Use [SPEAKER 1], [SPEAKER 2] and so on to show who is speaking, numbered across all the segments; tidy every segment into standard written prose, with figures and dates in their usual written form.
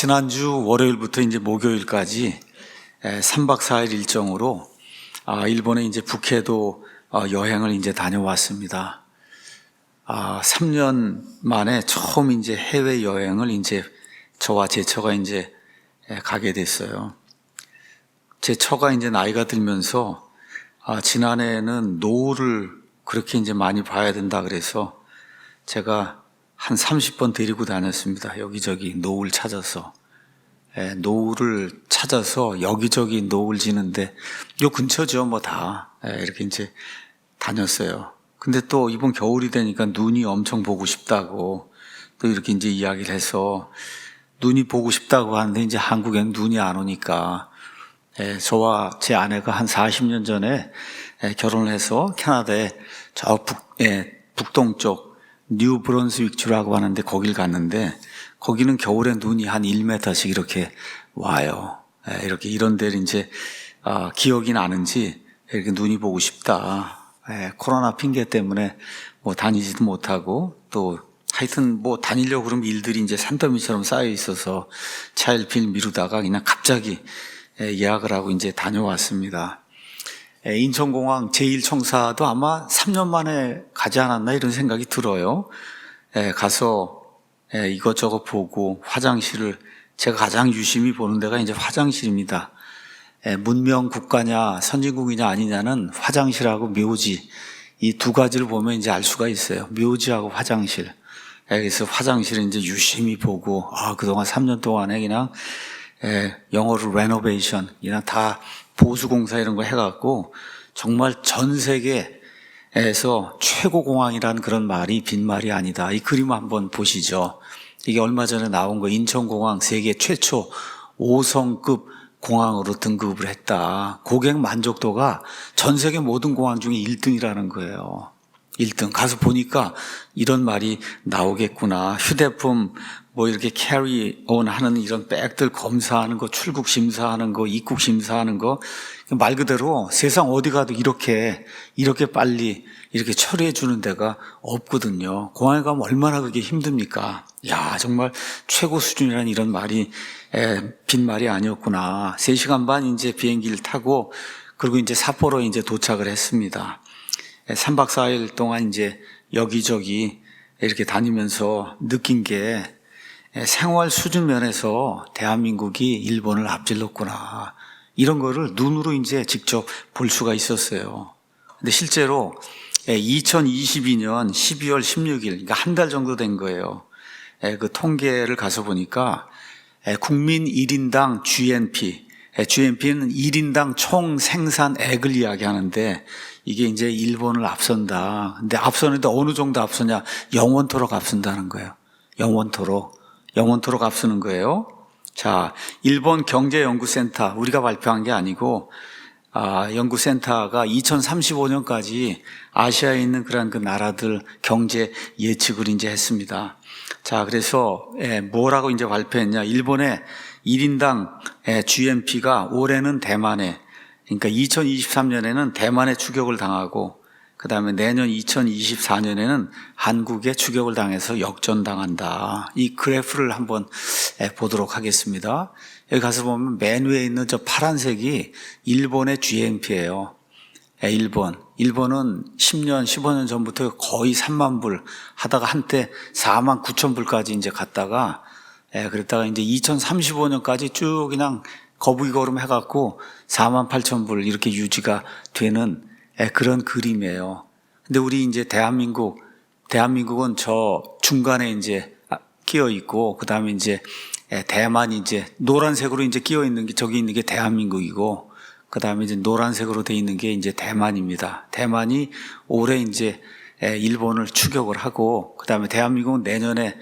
[SPEAKER 1] 지난주 월요일부터 이제 목요일까지 3박 4일 일정으로 일본의 이제 북해도 여행을 이제 다녀왔습니다. 3년 만에 처음 이제 해외 여행을 이제 저와 제 처가 이제 가게 됐어요. 제 처가 이제 나이가 들면서 지난해에는 노을을 그렇게 이제 많이 봐야 된다 그래서 제가 한 30번 데리고 다녔습니다. 여기저기 노을 찾아서. 노을을 찾아서 여기저기 노을 지는데 요 근처죠, 뭐 다. 이렇게 이제 다녔어요. 근데 또 이번 겨울이 되니까 눈이 엄청 보고 싶다고 또 이렇게 이제 이야기를 해서 눈이 보고 싶다고 하는데 이제 한국에는 눈이 안 오니까 저와 제 아내가 한 40년 전에 결혼을 해서 캐나다의 저 북동쪽 뉴 브런스윅주라고 하는데 거길 갔는데 거기는 겨울에 눈이 한 1m씩 이렇게 와요. 이렇게 이런 데를 이제 기억이 나는지 이렇게 눈이 보고 싶다. 코로나 핑계 때문에 뭐 다니지도 못하고 또 하여튼 뭐 다니려고 그러면 일들이 이제 산더미처럼 쌓여 있어서 차일피일 미루다가 그냥 갑자기 예약을 하고 이제 다녀왔습니다. 인천공항 제1청사도 아마 3년 만에 가지 않았나 이런 생각이 들어요. 가서 이것저것 보고 화장실을 제가 가장 유심히 보는 데가 이제 화장실입니다. 문명 국가냐 선진국이냐 아니냐는 화장실하고 묘지 이 두 가지를 보면 이제 알 수가 있어요. 묘지하고 화장실. 그래서 화장실을 이제 유심히 보고 그동안 3년 동안에 그냥 영어로 레노베이션 그냥 다 보수공사 이런 거 해갖고 정말 전 세계에서 최고 공항이라는 그런 말이 빈말이 아니다. 이 그림 한번 보시죠. 이게 얼마 전에 나온 거 인천공항 세계 최초 5성급 공항으로 등급을 했다. 고객 만족도가 전 세계 모든 공항 중에 1등이라는 거예요. 1등. 가서 보니까 이런 말이 나오겠구나. 휴대폰 뭐 이렇게 캐리온 하는 이런 백들 검사하는 거, 출국 심사하는 거, 입국 심사하는 거 말 그대로 세상 어디 가도 이렇게 빨리 이렇게 처리해 주는 데가 없거든요. 공항에 가면 얼마나 그게 힘듭니까? 야, 정말 최고 수준이라는 이런 말이 빈말이 아니었구나. 3시간 반 이제 비행기를 타고 그리고 이제 삿포로에 이제 도착을 했습니다. 3박 4일 동안 이제 여기저기 이렇게 다니면서 느낀 게 생활 수준 면에서 대한민국이 일본을 앞질렀구나. 이런 거를 눈으로 이제 직접 볼 수가 있었어요. 근데 실제로 2022년 12월 16일, 그러니까 한 달 정도 된 거예요. 그 통계를 가서 보니까 국민 1인당 GNP는 1인당 총 생산액을 이야기하는데 이게 이제 일본을 앞선다. 근데 앞서는데 어느 정도 앞서냐? 영원토록 앞선다는 거예요. 영원토록 앞서는 거예요. 자, 일본 경제연구센터 우리가 발표한 게 아니고 연구센터가 2035년까지 아시아에 있는 그런 그 나라들 경제 예측을 이제 했습니다. 자, 그래서 뭐라고 이제 발표했냐? 일본의 1인당 GNP가 올해는 대만에, 그러니까 2023년에는 대만에 추격을 당하고, 그 다음에 내년 2024년에는 한국에 추격을 당해서 역전당한다. 이 그래프를 한번 보도록 하겠습니다. 여기 가서 보면 맨 위에 있는 저 파란색이 일본의 GNP예요. 일본은 10년, 15년 전부터 거의 3만 불 하다가 한때 4만 9천 불까지 이제 갔다가 그랬다가 이제 2035년까지 쭉 그냥 거북이 걸음 해갖고 4만 8천 불 이렇게 유지가 되는 그런 그림이에요. 근데 우리 이제 대한민국은 저 중간에 이제 끼어 있고, 그 다음에 이제 대만이 이제 노란색으로 이제 끼어 있는 게 저기 있는 게 대한민국이고, 그 다음에 이제 노란색으로 돼 있는 게 이제 대만입니다. 대만이 올해 이제 일본을 추격을 하고, 그 다음에 대한민국은 내년에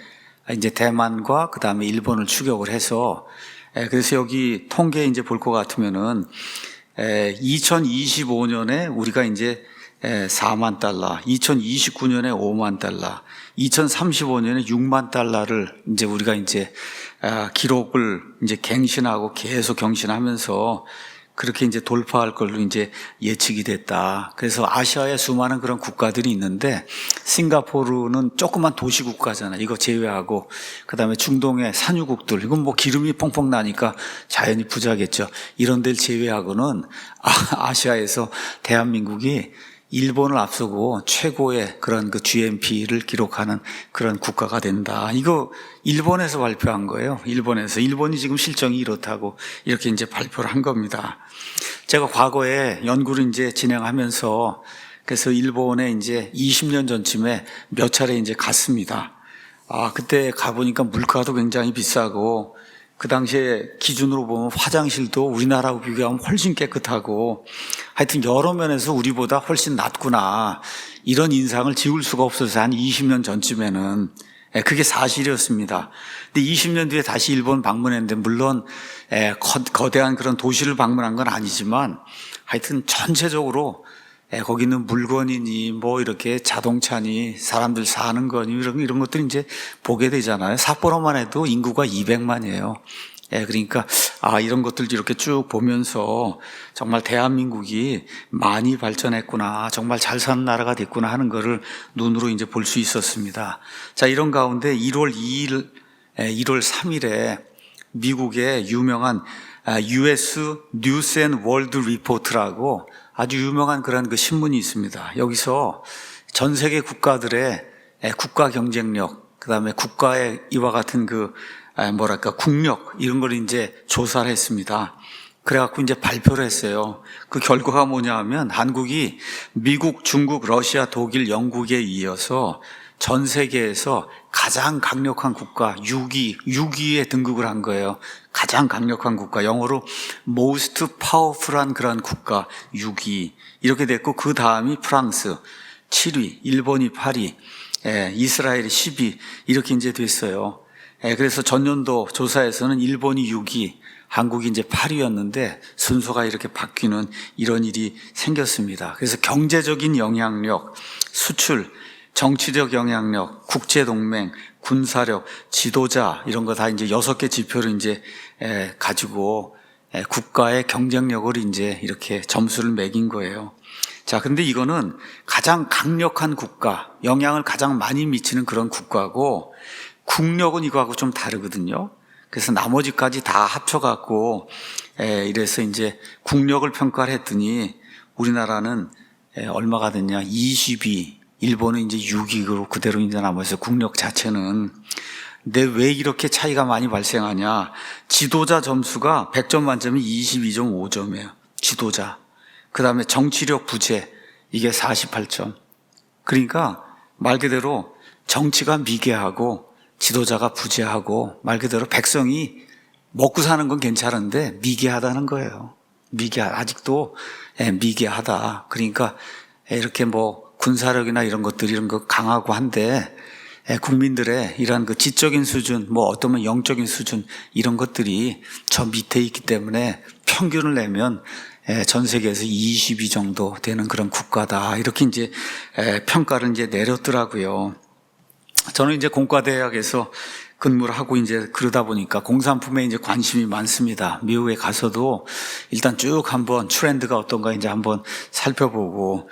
[SPEAKER 1] 이제 대만과 그 다음에 일본을 추격을 해서, 그래서 여기 통계 이제 볼 것 같으면은 2025년에 우리가 이제 4만 달러, 2029년에 5만 달러, 2035년에 6만 달러를 이제 우리가 이제 기록을 이제 갱신하고 계속 경신하면서 그렇게 이제 돌파할 걸로 이제 예측이 됐다. 그래서 아시아에 수많은 그런 국가들이 있는데 싱가포르는 조그만 도시 국가잖아요. 이거 제외하고 그다음에 중동의 산유국들 이건 뭐 기름이 펑펑 나니까 자연히 부자겠죠. 이런 데를 제외하고는 아시아에서 대한민국이 일본을 앞서고 최고의 그런 그 GNP를 기록하는 그런 국가가 된다. 이거 일본에서 발표한 거예요. 일본이 지금 실정이 이렇다고 이렇게 이제 발표를 한 겁니다. 제가 과거에 연구를 이제 진행하면서 그래서 일본에 이제 20년 전쯤에 몇 차례 이제 갔습니다. 그때 가보니까 물가도 굉장히 비싸고 그 당시에 기준으로 보면 화장실도 우리나라하고 비교하면 훨씬 깨끗하고 하여튼 여러 면에서 우리보다 훨씬 낫구나 이런 인상을 지울 수가 없어서 한 20년 전쯤에는 그게 사실이었습니다. 근데 20년 뒤에 다시 일본 방문했는데 물론 거대한 그런 도시를 방문한 건 아니지만 하여튼 전체적으로 거기는 물건이니 뭐 이렇게 자동차니 사람들 사는 거니 이런 것들이 이제 보게 되잖아요. 삿포로만 해도 인구가 200만이에요. 그러니까 이런 것들도 이렇게 쭉 보면서 정말 대한민국이 많이 발전했구나, 정말 잘 사는 나라가 됐구나 하는 거를 눈으로 이제 볼 수 있었습니다. 자, 이런 가운데 1월 2일, 1월 3일에 미국의 유명한 US 뉴스 앤 월드 리포트라고 아주 유명한 그런 그 신문이 있습니다. 여기서 전 세계 국가들의 국가 경쟁력, 그 다음에 국가의 이와 같은 그 국력 이런 걸 이제 조사를 했습니다. 그래갖고 이제 발표를 했어요. 그 결과가 뭐냐 하면 한국이 미국, 중국, 러시아, 독일, 영국에 이어서 전 세계에서 가장 강력한 국가 6위에 등극을 한 거예요. 가장 강력한 국가, 영어로 most powerful한 그런 국가 6위 이렇게 됐고 그 다음이 프랑스 7위, 일본이 8위, 이스라엘이 10위 이렇게 이제 됐어요. 그래서 전년도 조사에서는 일본이 6위, 한국이 이제 8위였는데 순서가 이렇게 바뀌는 이런 일이 생겼습니다. 그래서 경제적인 영향력, 수출, 정치적 영향력, 국제동맹, 군사력, 지도자 이런 거 다 이제 6개 지표를 이제 가지고 국가의 경쟁력을 이제 이렇게 점수를 매긴 거예요. 자, 근데 이거는 가장 강력한 국가, 영향을 가장 많이 미치는 그런 국가고 국력은 이거하고 좀 다르거든요. 그래서 나머지까지 다 합쳐갖고 이래서 이제 국력을 평가를 했더니 우리나라는 얼마가 됐냐? 22. 일본은 이제 6위로 그대로 이제 남아서 국력 자체는. 근데 왜 이렇게 차이가 많이 발생하냐? 지도자 점수가 100점 만점이 22.5점이에요. 지도자. 그 다음에 정치력 부재, 이게 48점. 그러니까 말 그대로 정치가 미개하고 지도자가 부재하고 말 그대로 백성이 먹고 사는 건 괜찮은데 미개하다는 거예요. 아직도 미개하다. 그러니까 이렇게 뭐 군사력이나 이런 것들이 이런 거 강하고 한데 국민들의 이런 그 지적인 수준, 뭐 어떠면 영적인 수준 이런 것들이 저 밑에 있기 때문에 평균을 내면 전 세계에서 20위 정도 되는 그런 국가다. 이렇게 이제 평가를 이제 내렸더라고요. 저는 이제 공과대학에서 근무를 하고 이제 그러다 보니까 공산품에 이제 관심이 많습니다. 미국에 가서도 일단 쭉 한번 트렌드가 어떤가 이제 한번 살펴보고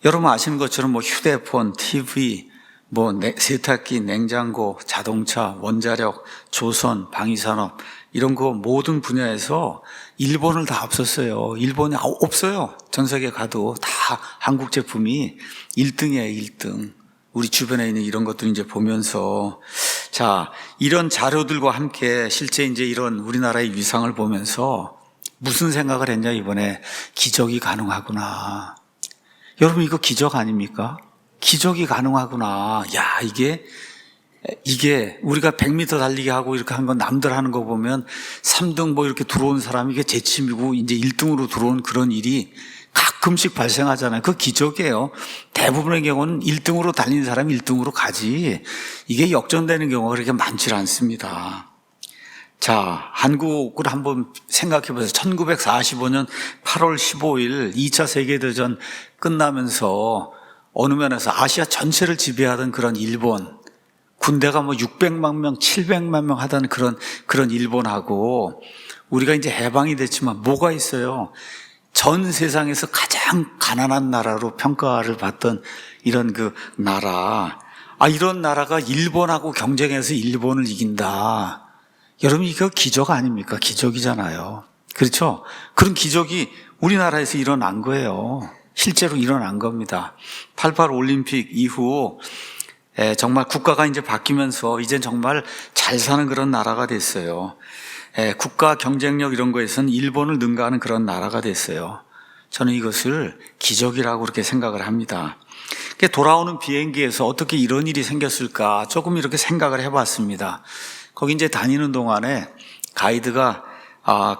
[SPEAKER 1] 여러분 아시는 것처럼 뭐 휴대폰, TV, 뭐 세탁기, 냉장고, 자동차, 원자력, 조선, 방위산업 이런 거 모든 분야에서 일본을 다 앞섰어요. 일본이 없어요. 전 세계 가도 다 한국 제품이 1등이에요, 1등. 우리 주변에 있는 이런 것들 이제 보면서 자, 이런 자료들과 함께 실제 이제 이런 우리나라의 위상을 보면서 무슨 생각을 했냐 이번에 기적이 가능하구나. 여러분 이거 기적 아닙니까? 기적이 가능하구나. 야, 이게 우리가 100m 달리기 하고 이렇게 한 건 남들 하는 거 보면 3등 뭐 이렇게 들어온 사람이 이게 재침이고 이제 1등으로 들어온 그런 일이 가끔씩 발생하잖아요. 그 기적이에요. 대부분의 경우는 1등으로 달리는 사람이 1등으로 가지. 이게 역전되는 경우가 그렇게 많지 않습니다. 자, 한국을 한번 생각해 보세요. 1945년 8월 15일 2차 세계대전 끝나면서 어느 면에서 아시아 전체를 지배하던 그런 일본, 군대가 뭐 600만 명, 700만 명 하던 그런 일본하고 우리가 이제 해방이 됐지만 뭐가 있어요? 전 세상에서 가장 가난한 나라로 평가를 받던 이런 그 나라, 이런 나라가 일본하고 경쟁해서 일본을 이긴다. 여러분, 이거 기적 아닙니까? 기적이잖아요. 그렇죠? 그런 기적이 우리나라에서 일어난 거예요. 실제로 일어난 겁니다. 88 올림픽 이후 정말 국가가 이제 바뀌면서 이젠 정말 잘 사는 그런 나라가 됐어요. 국가 경쟁력 이런 거에서는 일본을 능가하는 그런 나라가 됐어요. 저는 이것을 기적이라고 그렇게 생각을 합니다. 돌아오는 비행기에서 어떻게 이런 일이 생겼을까 조금 이렇게 생각을 해봤습니다. 거기 이제 다니는 동안에 가이드가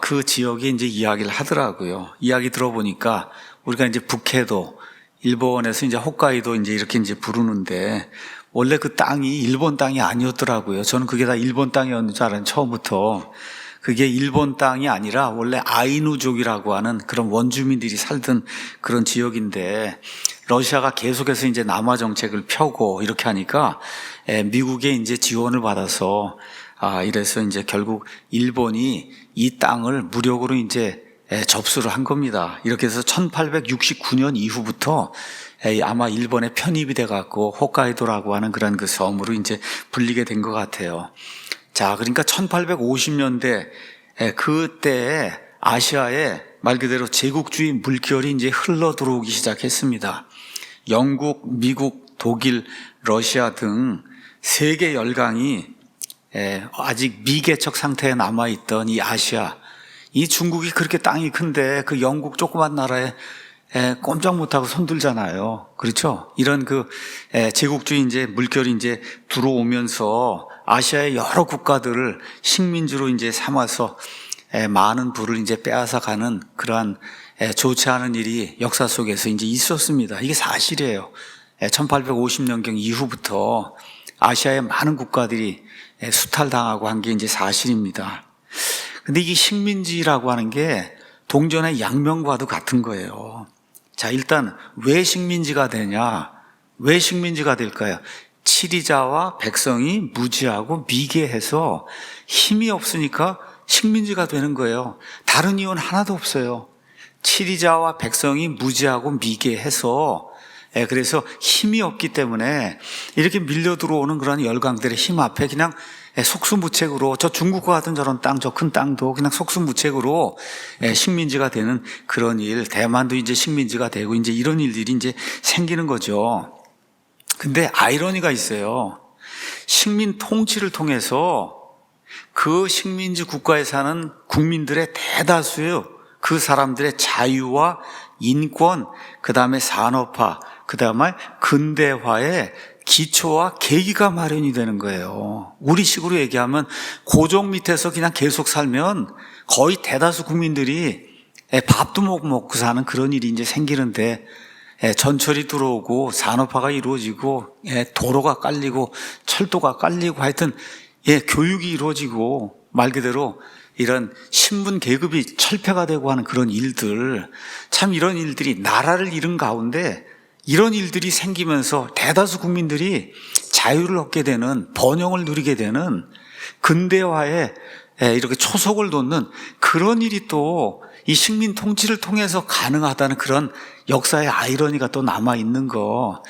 [SPEAKER 1] 그 지역에 이제 이야기를 하더라고요. 이야기 들어보니까 우리가 이제 북해도 일본에서 이제 홋카이도 이제 이렇게 이제 부르는데 원래 그 땅이 일본 땅이 아니었더라고요. 저는 그게 다 일본 땅이었는 줄 알았는데 처음부터 그게 일본 땅이 아니라 원래 아이누족이라고 하는 그런 원주민들이 살던 그런 지역인데 러시아가 계속해서 이제 남하 정책을 펴고 이렇게 하니까 미국의 이제 지원을 받아서 이래서 이제 결국 일본이 이 땅을 무력으로 이제 접수를 한 겁니다. 이렇게 해서 1869년 이후부터 아마 일본에 편입이 돼갖고 홋카이도라고 하는 그런 그 섬으로 이제 불리게 된 것 같아요. 자, 그러니까 1850년대 그때 아시아에 말 그대로 제국주의 물결이 이제 흘러 들어오기 시작했습니다. 영국, 미국, 독일, 러시아 등 세계 열강이 아직 미개척 상태에 남아있던 이 아시아, 이 중국이 그렇게 땅이 큰데 그 영국 조그만 나라에 꼼짝 못하고 손들잖아요. 그렇죠? 이런 그 제국주의 이제 물결이 이제 들어오면서 아시아의 여러 국가들을 식민지로 이제 삼아서 많은 부를 이제 빼앗아 가는 그러한 좋지 않은 일이 역사 속에서 이제 있었습니다. 이게 사실이에요. 1850년경 이후부터 아시아의 많은 국가들이 수탈당하고 한 게 이제 사실입니다. 근데 이게 식민지라고 하는 게 동전의 양면과도 같은 거예요. 자, 일단 왜 식민지가 되냐? 왜 식민지가 될까요? 치리자와 백성이 무지하고 미개해서 힘이 없으니까 식민지가 되는 거예요. 다른 이유는 하나도 없어요. 치리자와 백성이 무지하고 미개해서 그래서 힘이 없기 때문에 이렇게 밀려 들어오는 그런 열강들의 힘 앞에 그냥 속수무책으로 저 중국과 같은 저런 땅, 저 큰 땅도 그냥 속수무책으로 식민지가 되는 그런 일, 대만도 이제 식민지가 되고 이제 이런 일들이 이제 생기는 거죠. 근데 아이러니가 있어요. 식민 통치를 통해서 그 식민지 국가에 사는 국민들의 대다수의 그 사람들의 자유와 인권, 그 다음에 산업화, 그 다음에 근대화의 기초와 계기가 마련이 되는 거예요. 우리식으로 얘기하면 고종 밑에서 그냥 계속 살면 거의 대다수 국민들이 밥도 못 먹고 사는 그런 일이 이제 생기는데 전철이 들어오고 산업화가 이루어지고 도로가 깔리고 철도가 깔리고 하여튼 교육이 이루어지고 말 그대로 이런 신분 계급이 철폐가 되고 하는 그런 일들, 참 이런 일들이 나라를 잃은 가운데 이런 일들이 생기면서 대다수 국민들이 자유를 얻게 되는, 번영을 누리게 되는 근대화에 이렇게 초석을 돋는 그런 일이 또 이 식민 통치를 통해서 가능하다는 그런 역사의 아이러니가 또 남아있는 거,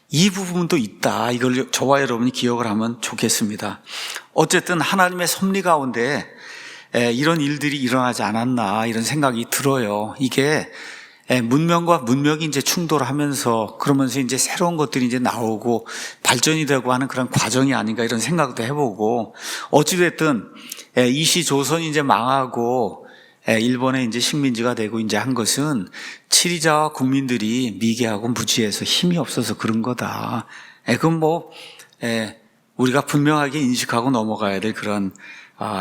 [SPEAKER 1] 이 부분도 있다. 이걸 저와 여러분이 기억을 하면 좋겠습니다. 어쨌든 하나님의 섭리 가운데 이런 일들이 일어나지 않았나 이런 생각이 들어요. 이게 문명과 문명이 이제 충돌하면서 그러면서 이제 새로운 것들이 이제 나오고 발전이 되고 하는 그런 과정이 아닌가 이런 생각도 해보고, 어찌됐든 이시 조선이 이제 망하고 일본의 이제 식민지가 되고 이제 한 것은 치리자와 국민들이 미개하고 무지해서 힘이 없어서 그런 거다. 그건 우리가 분명하게 인식하고 넘어가야 될 그런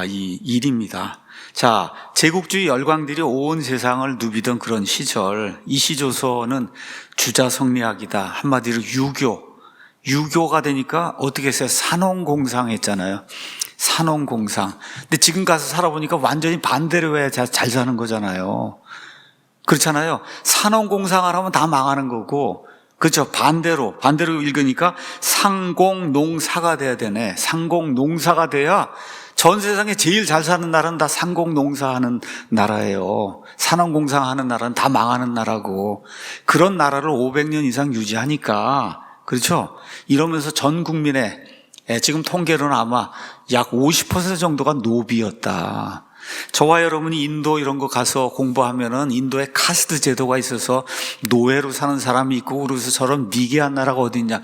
[SPEAKER 1] 이 일입니다. 자, 제국주의 열강들이 온 세상을 누비던 그런 시절, 이시조선은 주자성리학이다. 한마디로 유교가 되니까 어떻게 했어요? 산업공상했잖아요. 산업공상. 근데 지금 가서 살아보니까 완전히 반대로 해야 잘 사는 거잖아요. 그렇잖아요. 산업공상을 하면 다 망하는 거고, 그렇죠. 반대로 읽으니까 상공농사가 돼야 되네. 상공농사가 돼야 전 세상에 제일 잘 사는 나라는 다 상공농사하는 나라예요. 산업공사하는 나라는 다 망하는 나라고, 그런 나라를 500년 이상 유지하니까, 그렇죠? 이러면서 전 국민의, 지금 통계로는 아마 약 50% 정도가 노비였다. 저와 여러분이 인도 이런 거 가서 공부하면은 인도에 카스트 제도가 있어서 노예로 사는 사람이 있고, 그래서 저런 미개한 나라가 어디 있냐.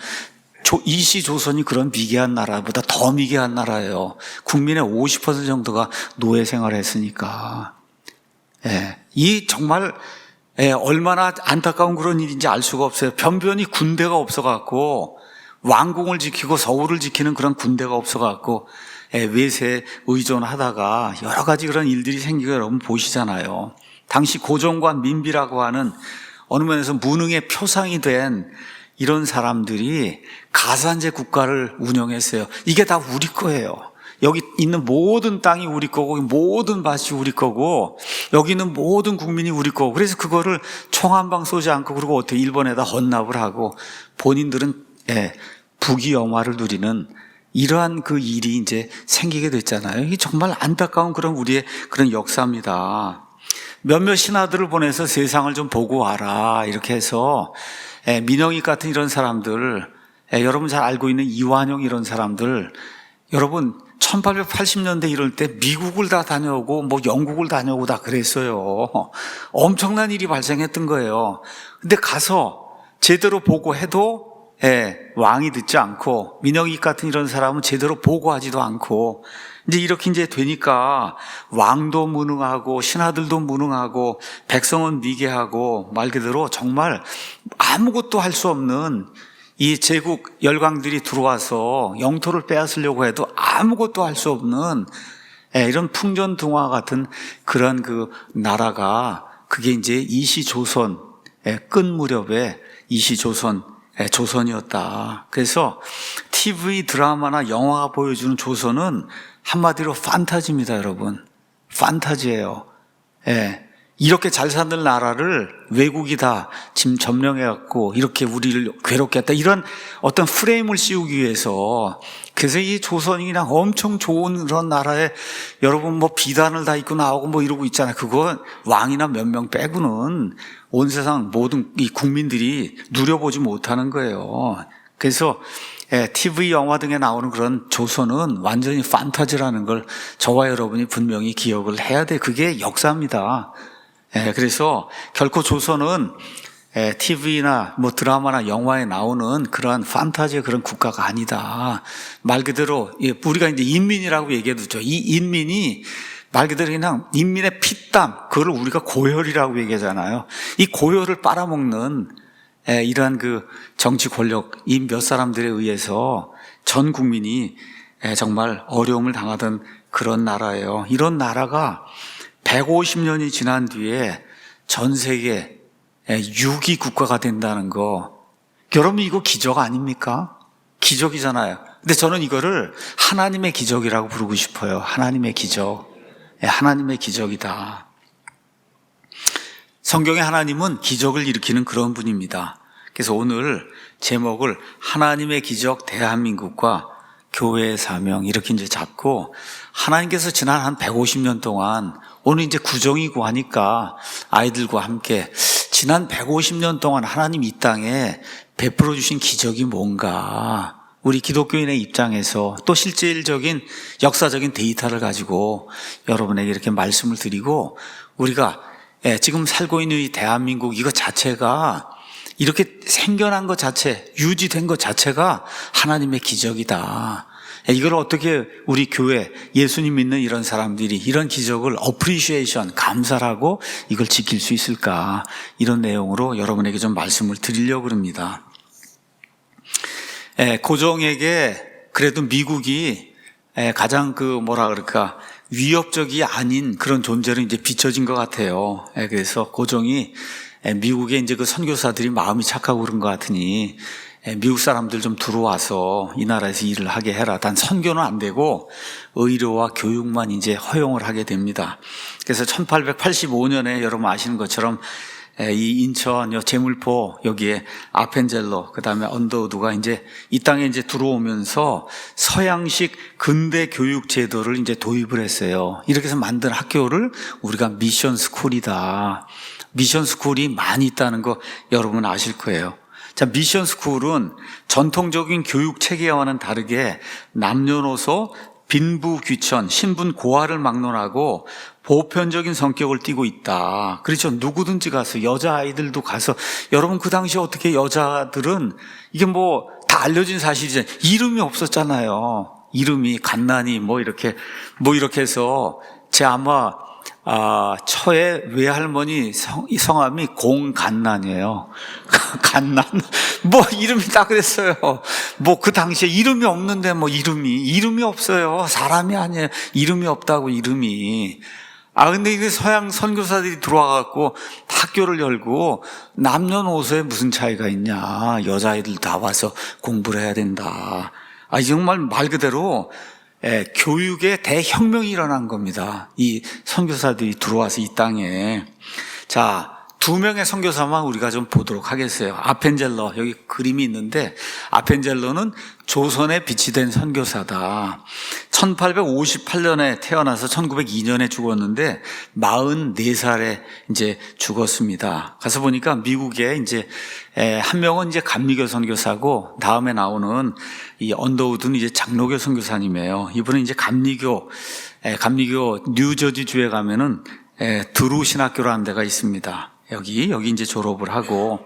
[SPEAKER 1] 이시조선이 그런 미개한 나라보다 더 미개한 나라예요. 국민의 50% 정도가 노예 생활을 했으니까. 이 정말 얼마나 안타까운 그런 일인지 알 수가 없어요. 변변히 군대가 없어갖고, 왕궁을 지키고 서울을 지키는 그런 군대가 없어갖고 외세에 의존하다가 여러 가지 그런 일들이 생기고 여러분 보시잖아요. 당시 고종과 민비라고 하는 어느 면에서 무능의 표상이 된 이런 사람들이 가산제 국가를 운영했어요. 이게 다 우리 거예요. 여기 있는 모든 땅이 우리 거고, 모든 밭이 우리 거고, 여기 있는 모든 국민이 우리 거고, 그래서 그거를 총 한 방 쏘지 않고, 그리고 어떻게 일본에다 헌납을 하고, 본인들은 부귀 영화를 누리는 이러한 그 일이 이제 생기게 됐잖아요. 이게 정말 안타까운 그런 우리의 그런 역사입니다. 몇몇 신하들을 보내서 세상을 좀 보고 와라, 이렇게 해서 민영익 같은 이런 사람들, 여러분 잘 알고 있는 이완용 이런 사람들, 여러분 1880년대 이럴 때 미국을 다 다녀오고 뭐 영국을 다녀오고 다 그랬어요. 엄청난 일이 발생했던 거예요. 근데 가서 제대로 보고해도 왕이 듣지 않고, 민영익 같은 이런 사람은 제대로 보고하지도 않고, 이제 이렇게 이제 되니까 왕도 무능하고 신하들도 무능하고 백성은 미개하고, 말 그대로 정말 아무것도 할 수 없는 이 제국 열강들이 들어와서 영토를 빼앗으려고 해도 아무것도 할 수 없는 이런 풍전등화 같은 그런 그 나라가, 그게 이제 이시조선 끝 무렵에 조선이었다. 그래서 TV 드라마나 영화가 보여주는 조선은 한마디로 판타지입니다, 여러분. 판타지예요. 이렇게 잘 사는 나라를 외국이 다 지금 점령해갖고 이렇게 우리를 괴롭게 했다, 이런 어떤 프레임을 씌우기 위해서. 그래서 이 조선이 그냥 엄청 좋은 그런 나라에 여러분 뭐 비단을 다 입고 나오고 뭐 이러고 있잖아요. 그거 왕이나 몇 명 빼고는 온 세상 모든 이 국민들이 누려보지 못하는 거예요. 그래서 TV, 영화 등에 나오는 그런 조선은 완전히 판타지라는 걸 저와 여러분이 분명히 기억을 해야 돼. 그게 역사입니다. 그래서 결코 조선은 TV나 뭐 드라마나 영화에 나오는 그러한 판타지의 그런 국가가 아니다. 말 그대로 우리가 이제 인민이라고 얘기해도 이 인민이 말 그대로 그냥 인민의 피땀, 그걸 우리가 고혈이라고 얘기하잖아요. 이 고혈을 빨아먹는 이러한 그 정치 권력, 이 몇 사람들에 의해서 전 국민이 정말 어려움을 당하던 그런 나라예요. 이런 나라가 150년이 지난 뒤에 전 세계 6위 국가가 된다는 거, 여러분 이거 기적 아닙니까? 기적이잖아요. 근데 저는 이거를 하나님의 기적이라고 부르고 싶어요. 하나님의 기적. 하나님의 기적이다. 성경의 하나님은 기적을 일으키는 그런 분입니다. 그래서 오늘 제목을 하나님의 기적 대한민국과 교회의 사명, 이렇게 이제 잡고, 하나님께서 지난 한 150년 동안, 오늘 이제 구정이고 하니까 아이들과 함께 지난 150년 동안 하나님 이 땅에 베풀어 주신 기적이 뭔가, 우리 기독교인의 입장에서 또 실질적인 역사적인 데이터를 가지고 여러분에게 이렇게 말씀을 드리고, 우리가 지금 살고 있는 이 대한민국 이거 자체가 이렇게 생겨난 것 자체, 유지된 것 자체가 하나님의 기적이다. 이걸 어떻게 우리 교회, 예수님 믿는 이런 사람들이 이런 기적을 어프리시에이션, 감사하고 이걸 지킬 수 있을까, 이런 내용으로 여러분에게 좀 말씀을 드리려고 합니다. 고종에게 그래도 미국이 가장 위협적이 아닌 그런 존재로 이제 비춰진 것 같아요. 그래서 고종이 미국에 이제 그 선교사들이 마음이 착하고 그런 것 같으니 미국 사람들 좀 들어와서 이 나라에서 일을 하게 해라. 단 선교는 안 되고 의료와 교육만 이제 허용을 하게 됩니다. 그래서 1885년에 여러분 아시는 것처럼 이 인천, 제물포, 여기에 아펜젤러, 그 다음에 언더우드가 이제 이 땅에 이제 들어오면서 서양식 근대 교육 제도를 이제 도입을 했어요. 이렇게 해서 만든 학교를 우리가 미션 스쿨이다. 미션 스쿨이 많이 있다는 거 여러분 아실 거예요. 자, 미션 스쿨은 전통적인 교육 체계와는 다르게 남녀노소, 빈부 귀천, 신분 고하를 막론하고 보편적인 성격을 띠고 있다. 그렇죠. 누구든지 가서, 여자아이들도 가서, 여러분 그 당시에 어떻게 여자들은 이게 뭐 다 알려진 사실이잖아요. 이름이 없었잖아요. 이름이 갓난이 뭐 이렇게 해서 제 아마 처의 외할머니 성함이 공갓난이에요. 갓난. 뭐 이름이 딱 그랬어요. 뭐 그 당시에 이름이 없는데 뭐 이름이 없어요. 사람이 아니에요. 이름이 없다고 이름이. 근데 이게 서양 선교사들이 들어와갖고 학교를 열고 남녀노소에 무슨 차이가 있냐. 여자아이들 다 와서 공부를 해야 된다. 정말 말 그대로 교육의 대혁명이 일어난 겁니다. 이 선교사들이 들어와서 이 땅에. 자, 2명의 선교사만 우리가 좀 보도록 하겠어요. 아펜젤러, 여기 그림이 있는데 아펜젤러는 조선에 빛이 된 선교사다. 1858년에 태어나서 1902년에 죽었는데 44살에 이제 죽었습니다. 가서 보니까 미국에 이제 한 명은 이제 감리교 선교사고 다음에 나오는 이 언더우드는 이제 장로교 선교사님이에요. 이분은 이제 감리교 뉴저지 주에 가면은 드루 신학교라는 데가 있습니다. 여기 이제 졸업을 하고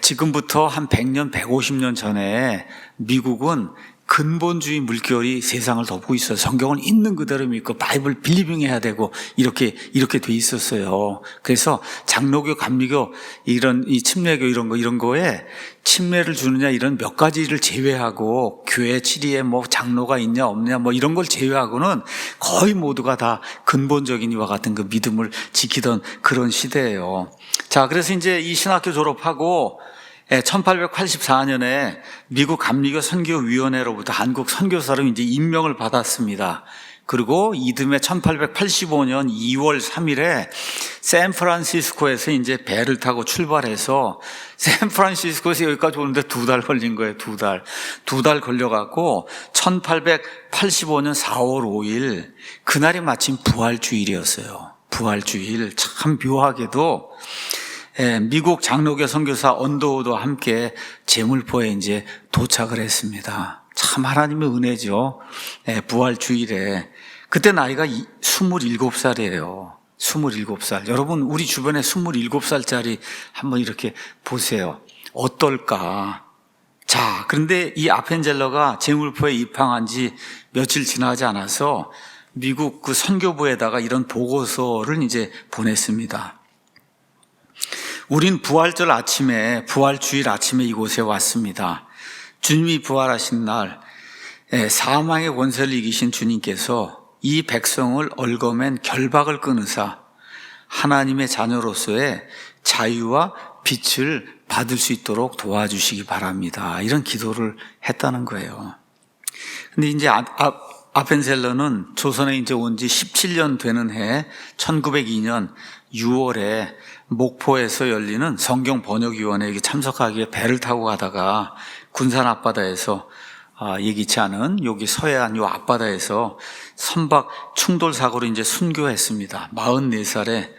[SPEAKER 1] 지금부터 한 100년, 150년 전에 미국은 근본주의 물결이 세상을 덮고 있어요. 성경을 있는 그대로 믿고 바이블 빌리빙 해야 되고 이렇게 돼 있었어요. 그래서 장로교, 감리교 이런 이 침례교 이런 거에 침례를 주느냐 이런 몇 가지를 제외하고 교회 치리에 뭐 장로가 있냐 없냐 뭐 이런 걸 제외하고는 거의 모두가 다 근본적인 이와 같은 그 믿음을 지키던 그런 시대예요. 자, 그래서 이제 이 신학교 졸업하고 1884년에 미국 감리교 선교위원회로부터 한국 선교사로 이제 임명을 받았습니다. 그리고 이듬해 1885년 2월 3일에 샌프란시스코에서 이제 배를 타고 출발해서 샌프란시스코에서 여기까지 오는데 2달 걸린 거예요. 2달. 2달 걸려갖고 1885년 4월 5일 그날이 마침 부활주일이었어요. 부활주일. 참 묘하게도 미국 장로교 선교사 언더우드와 함께 제물포에 이제 도착을 했습니다. 참 하나님의 은혜죠. 부활주일에. 그때 나이가 27살이에요. 27살. 여러분, 우리 주변에 27살짜리 한번 이렇게 보세요. 어떨까? 자, 그런데 이 아펜젤러가 제물포에 입항한 지 며칠 지나지 않아서 미국 그 선교부에다가 이런 보고서를 이제 보냈습니다. 우린 부활주일 아침에 이곳에 왔습니다. 주님이 부활하신 날 사망의 권세를 이기신 주님께서 이 백성을 얽어맨 결박을 끊으사 하나님의 자녀로서의 자유와 빛을 받을 수 있도록 도와주시기 바랍니다. 이런 기도를 했다는 거예요. 근데 이제 아펜젤러는 조선에 이제 온 지 17년 되는 해 1902년 6월에 목포에서 열리는 성경번역위원회에 참석하기 위해 배를 타고 가다가 군산 앞바다에서 예기치 않은 여기 서해안 요 앞바다에서 선박 충돌 사고로 이제 순교했습니다. 44살에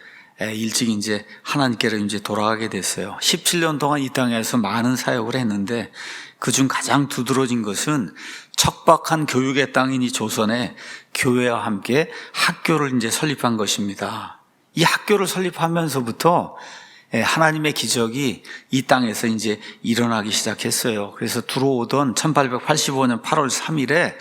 [SPEAKER 1] 일찍 이제 하나님께로 이제 돌아가게 됐어요. 17년 동안 이 땅에서 많은 사역을 했는데 그중 가장 두드러진 것은 척박한 교육의 땅인 이 조선에 교회와 함께 학교를 이제 설립한 것입니다. 이 학교를 설립하면서부터 하나님의 기적이 이 땅에서 이제 일어나기 시작했어요. 그래서 들어오던 1885년 8월 3일에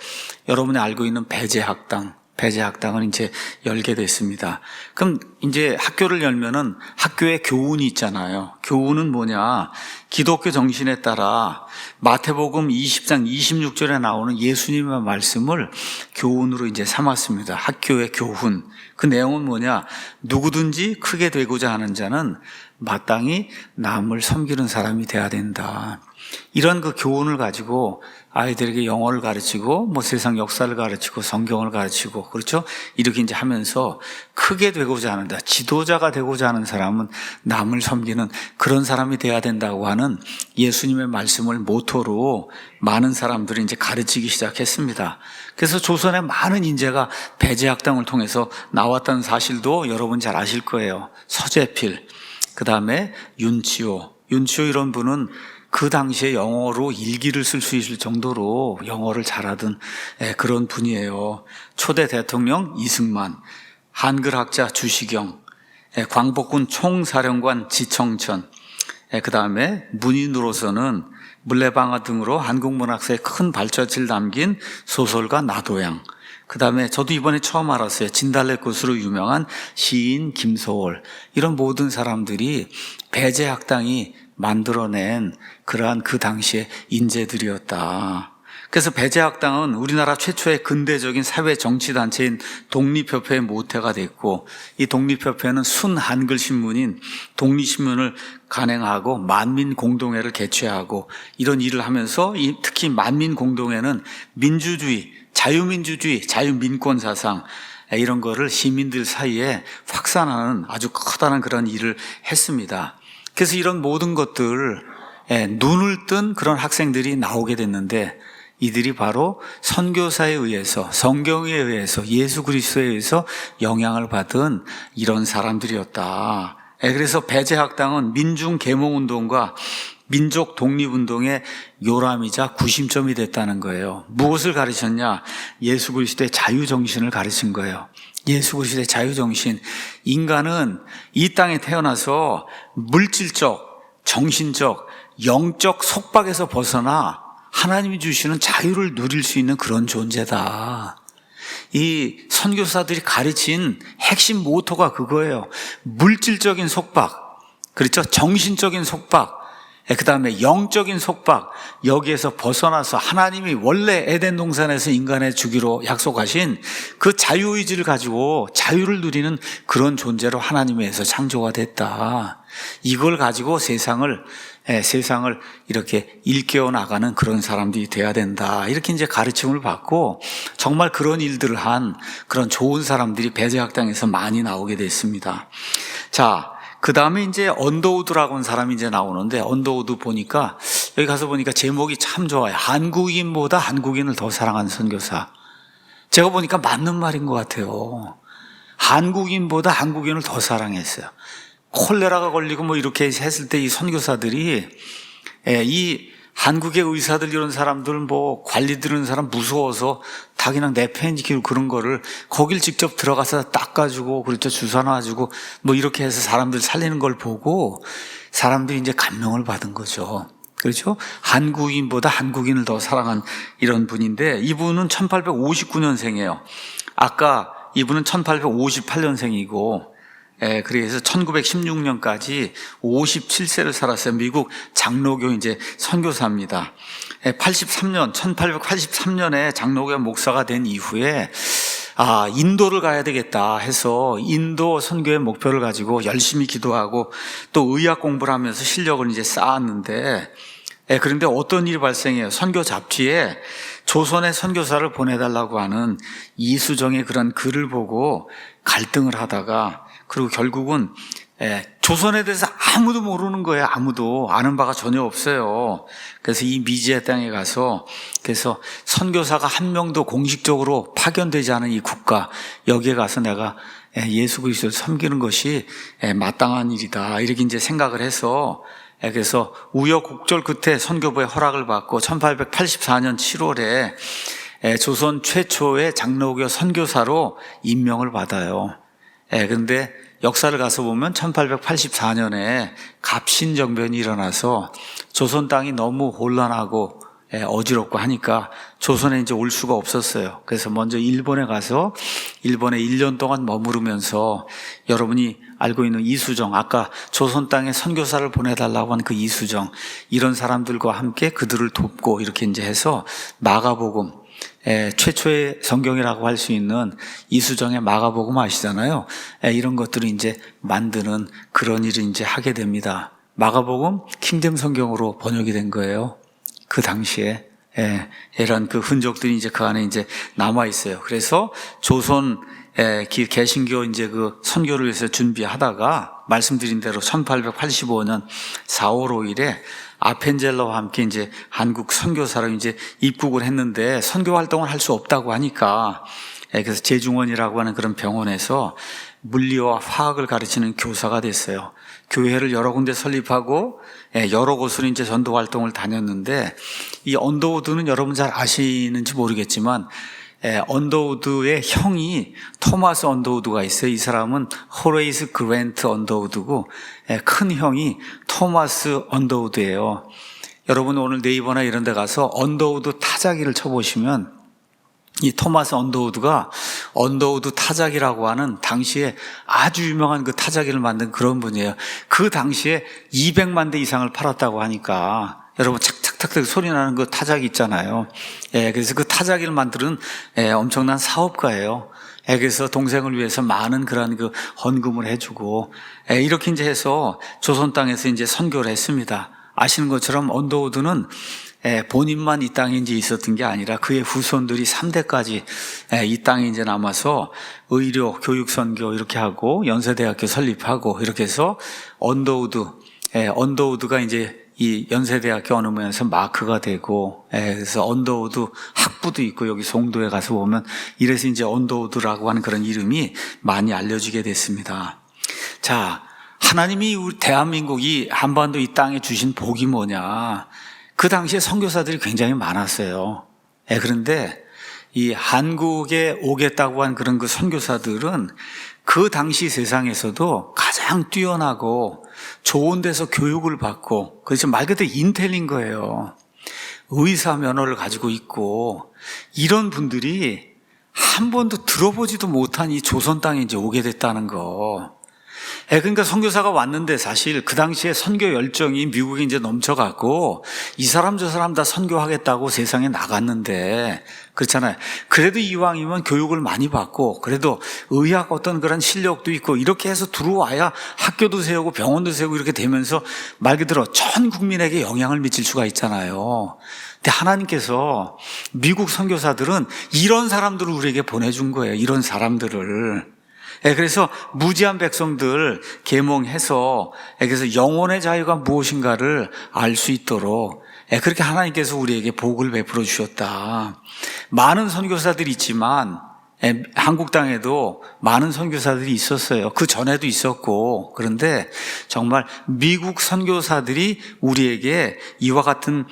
[SPEAKER 1] 여러분이 알고 있는 배제학당을 이제 열게 됐습니다. 그럼 이제 학교를 열면은 학교에 교훈이 있잖아요. 교훈은 뭐냐? 기독교 정신에 따라 마태복음 20장 26절에 나오는 예수님의 말씀을 교훈으로 이제 삼았습니다. 학교의 교훈. 그 내용은 뭐냐? 누구든지 크게 되고자 하는 자는 마땅히 남을 섬기는 사람이 돼야 된다. 이런 그 교훈을 가지고 아이들에게 영어를 가르치고 뭐 세상 역사를 가르치고 성경을 가르치고 그렇죠? 이렇게 이제 하면서 크게 되고자 하는다. 지도자가 되고자 하는 사람은 남을 섬기는 그런 사람이 돼야 된다고 하는 예수님의 말씀을 모토로 많은 사람들이 이제 가르치기 시작했습니다. 그래서 조선의 많은 인재가 배제학당을 통해서 나왔다는 사실도 여러분 잘 아실 거예요. 서재필, 그 다음에 윤치호 이런 분은 그 당시에 영어로 일기를 쓸 수 있을 정도로 영어를 잘하던 그런 분이에요. 초대 대통령 이승만, 한글학자 주시경, 광복군 총사령관 지청천, 그 다음에 문인으로서는 물레방아 등으로 한국문학사에 큰 발자취를 남긴 소설가 나도양, 그 다음에 저도 이번에 처음 알았어요. 진달래꽃으로 유명한 시인 김소월, 이런 모든 사람들이 배제학당이 만들어낸 그러한 그 당시의 인재들이었다. 그래서 배제학당은 우리나라 최초의 근대적인 사회 정치단체인 독립협회의 모태가 됐고, 이 독립협회는 순한글 신문인 독립신문을 간행하고 만민공동회를 개최하고 이런 일을 하면서 특히 만민공동회는 민주주의, 자유민주주의, 자유민권사상 이런 거를 시민들 사이에 확산하는 아주 커다란 그런 일을 했습니다. 그래서 이런 모든 것들 눈을 뜬 그런 학생들이 나오게 됐는데, 이들이 바로 선교사에 의해서, 성경에 의해서, 예수 그리스도에 의해서 영향을 받은 이런 사람들이었다. 그래서 배제학당은 민중계몽운동과 민족 독립운동의 요람이자 구심점이 됐다는 거예요. 무엇을 가르쳤냐? 예수 그리스도의 자유정신을 가르친 거예요. 예수 그리스도의 자유정신. 인간은 이 땅에 태어나서 물질적, 정신적, 영적 속박에서 벗어나 하나님이 주시는 자유를 누릴 수 있는 그런 존재다. 이 선교사들이 가르친 핵심 모토가 그거예요. 물질적인 속박, 그렇죠? 정신적인 속박, 그 다음에 영적인 속박, 여기에서 벗어나서 하나님이 원래 에덴 동산에서 인간에 주기로 약속하신 그 자유의지를 가지고 자유를 누리는 그런 존재로 하나님에서 창조가 됐다. 이걸 가지고 세상을 이렇게 일깨워 나가는 그런 사람들이 돼야 된다. 이렇게 이제 가르침을 받고 정말 그런 일들을 한 그런 좋은 사람들이 배제학당에서 많이 나오게 됐습니다. 자, 그 다음에 이제 언더우드라고 하는 사람이 이제 나오는데, 언더우드 보니까, 여기 가서 보니까 제목이 참 좋아요. 한국인보다 한국인을 더 사랑하는 선교사. 제가 보니까 맞는 말인 것 같아요. 한국인보다 한국인을 더 사랑했어요. 콜레라가 걸리고 뭐 이렇게 했을 때 이 선교사들이, 이 한국의 의사들 이런 사람들 뭐 관리 들은 사람 무서워서 다 그냥 내팽지키고 그런 거를 거길 직접 들어가서 닦아주고 그렇죠. 주사 놔주고 뭐 이렇게 해서 사람들 살리는 걸 보고 사람들이 이제 감명을 받은 거죠. 그렇죠. 한국인보다 한국인을 더 사랑한 이런 분인데, 이분은 1859년생이에요. 아까 이분은 1858년생이고 그래서 1916년까지 57세를 살았어요. 미국 장로교 이제 선교사입니다. 1883년에 장로교 목사가 된 이후에 인도를 가야 되겠다 해서 인도 선교의 목표를 가지고 열심히 기도하고 또 의학 공부를 하면서 실력을 이제 쌓았는데, 그런데 어떤 일이 발생해요. 선교 잡지에 조선의 선교사를 보내달라고 하는 이수정의 그런 글을 보고 갈등을 하다가, 그리고 결국은 조선에 대해서 아무도 모르는 거예요. 아무도 아는 바가 전혀 없어요. 그래서 이 미지의 땅에 가서, 그래서 선교사가 한 명도 공식적으로 파견되지 않은 이 국가, 여기에 가서 내가 예수 그리스도를 섬기는 것이 마땅한 일이다, 이렇게 이제 생각을 해서, 그래서 우여곡절 끝에 선교부의 허락을 받고 1884년 7월에 조선 최초의 장로교 선교사로 임명을 받아요. 그런데 역사를 가서 보면 1884년에 갑신정변이 일어나서 조선 땅이 너무 혼란하고 어지럽고 하니까 조선에 이제 올 수가 없었어요. 그래서 먼저 일본에 가서 일본에 1년 동안 머무르면서, 여러분이 알고 있는 이수정, 아까 조선 땅에 선교사를 보내달라고 한 그 이수정, 이런 사람들과 함께 그들을 돕고 이렇게 이제 해서 마가복음, 최초의 성경이라고 할 수 있는 이수정의 마가복음 아시잖아요. 이런 것들을 이제 만드는 그런 일을 이제 하게 됩니다. 마가복음 킹덤 성경으로 번역이 된 거예요. 그 당시에. 이런 그 흔적들이 이제 그 안에 이제 남아 있어요. 그래서 조선 개신교 이제 그 선교를 위해서 준비하다가 말씀드린 대로 1885년 4월 5일에 아펜젤러와 함께 이제 한국 선교사로 이제 입국을 했는데 선교 활동을 할 수 없다고 하니까 그래서 제중원이라고 하는 그런 병원에서 물리와 화학을 가르치는 교사가 됐어요. 교회를 여러 군데 설립하고 여러 곳으로 이제 전도 활동을 다녔는데 이 언더우드는 여러분 잘 아시는지 모르겠지만 언더우드의 형이 토마스 언더우드가 있어요. 이 사람은 호레이스 그랜트 언더우드고 큰 형이 토마스 언더우드예요. 여러분 오늘 네이버나 이런 데 가서 언더우드 타자기를 쳐보시면 이 토마스 언더우드가 언더우드 타자기라고 하는 당시에 아주 유명한 그 타자기를 만든 그런 분이에요. 그 당시에 200만 대 이상을 팔았다고 하니까 여러분 착착착 소리 나는 그 타자기 있잖아요. 그래서 그 타자기를 만드는 엄청난 사업가예요. 그래서 동생을 위해서 많은 그런 그 헌금을 해주고 이렇게 이제 해서 조선 땅에서 이제 선교를 했습니다. 아시는 것처럼 언더우드는 본인만 이 땅에 이제 있었던 게 아니라 그의 후손들이 3대까지 이 땅에 이제 남아서 의료, 교육, 선교 이렇게 하고 연세대학교 설립하고 이렇게 해서 언더우드가 이제 이 연세대학교 어느 모양에서 마크가 되고 그래서 언더우드 학부도 있고 여기 송도에 가서 보면 이래서 이제 언더우드라고 하는 그런 이름이 많이 알려지게 됐습니다. 자, 하나님이 우리 대한민국이 한반도 이 땅에 주신 복이 뭐냐? 그 당시에 선교사들이 굉장히 많았어요. 그런데 이 한국에 오겠다고 한 그런 그 선교사들은 그 당시 세상에서도 가장 뛰어나고 좋은 데서 교육을 받고 그래서 말 그대로 인텔인 거예요. 의사 면허를 가지고 있고 이런 분들이 한 번도 들어보지도 못한 이 조선 땅에 이제 오게 됐다는 거. 그러니까 선교사가 왔는데 사실 그 당시에 선교 열정이 미국에 이제 넘쳐갖고 이 사람 저 사람 다 선교하겠다고 세상에 나갔는데 그렇잖아요. 그래도 이왕이면 교육을 많이 받고 그래도 의학 어떤 그런 실력도 있고 이렇게 해서 들어와야 학교도 세우고 병원도 세우고 이렇게 되면서 말 그대로 전 국민에게 영향을 미칠 수가 있잖아요. 근데 하나님께서 미국 선교사들은 이런 사람들을 우리에게 보내준 거예요. 이런 사람들을. 그래서 무지한 백성들 계몽해서 그래서 영혼의 자유가 무엇인가를 알 수 있도록 그렇게 하나님께서 우리에게 복을 베풀어 주셨다. 많은 선교사들이 있지만 한국 땅에도 많은 선교사들이 있었어요. 그 전에도 있었고 그런데 정말 미국 선교사들이 우리에게 이와 같은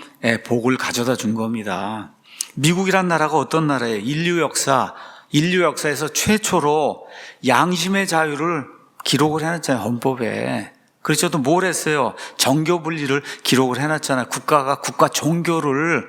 [SPEAKER 1] 복을 가져다 준 겁니다. 미국이란 나라가 어떤 나라예요? 인류 역사에서 최초로 양심의 자유를 기록을 해놨잖아요. 헌법에. 그렇죠. 또 뭘 했어요? 정교 분리를 기록을 해놨잖아요. 국가가 국가 종교를